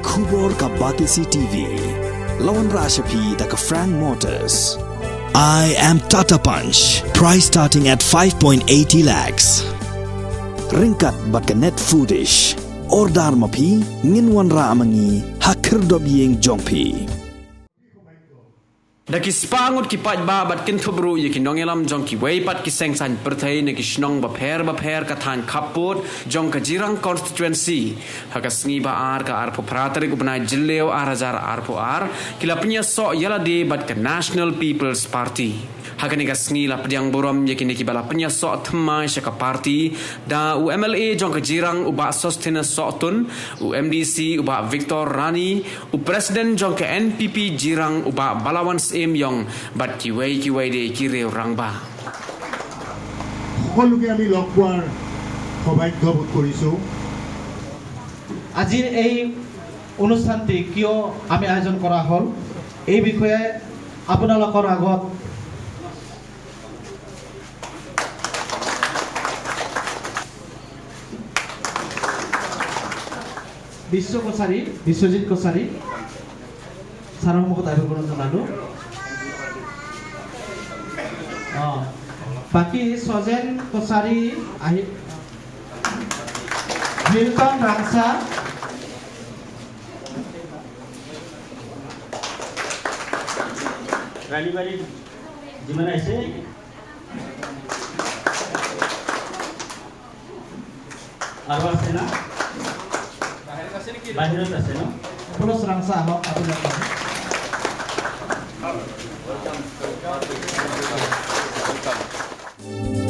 Kubor ka Batisi TV. Lawan Rashapi da ka Frank Motors. I am Tata Punch. Price starting at 5.80 lakhs. Ringkat bat ka Net Foodish. Ordar mapi nginwan ra amangi hakir dob yeng jongpi. Daki spangut ki pat ba bat kin thubru ye ki nongelam jong ki wei pat ki sengsan perthai ne ki snong ba pher ka than khaput jong ka jirang constituency haka sngi ba ar ka ar pratari upna jilleo ar hazar ar po ar kilapnya so yala de bat ka National People's Party haka ne ka sngi la pdiang borom ye ki ne ki bala pnya so thmai shaka party da UMLA jong ka jirang uba sostina so tun UMDC uba Victor Rani u president jong ka NPP jirang uba Balawan em yong bat kiwei de kireu rangba সকলোকে আমি লগ পোৱাৰ সৌভাগ্য বোধ কৰিছো আজিৰ এই অনুষ্ঠানটি কিয় আমি আয়োজন কৰা হল এই বিষয়ে আপোনালোকৰ আগত বিশ্বজিৎ কছাৰী ছাৰৰ মুখত আৱিৰ্ভাৱ জনালো বাকি সজেন কছাৰী আহি মিল্টন ৰাংচা ৰাণীবাৰী যিমান আছে আৰু আছে না বাহিৰত আছে ন পুলস ৰাংচা আহক আপোনালোক Welcome.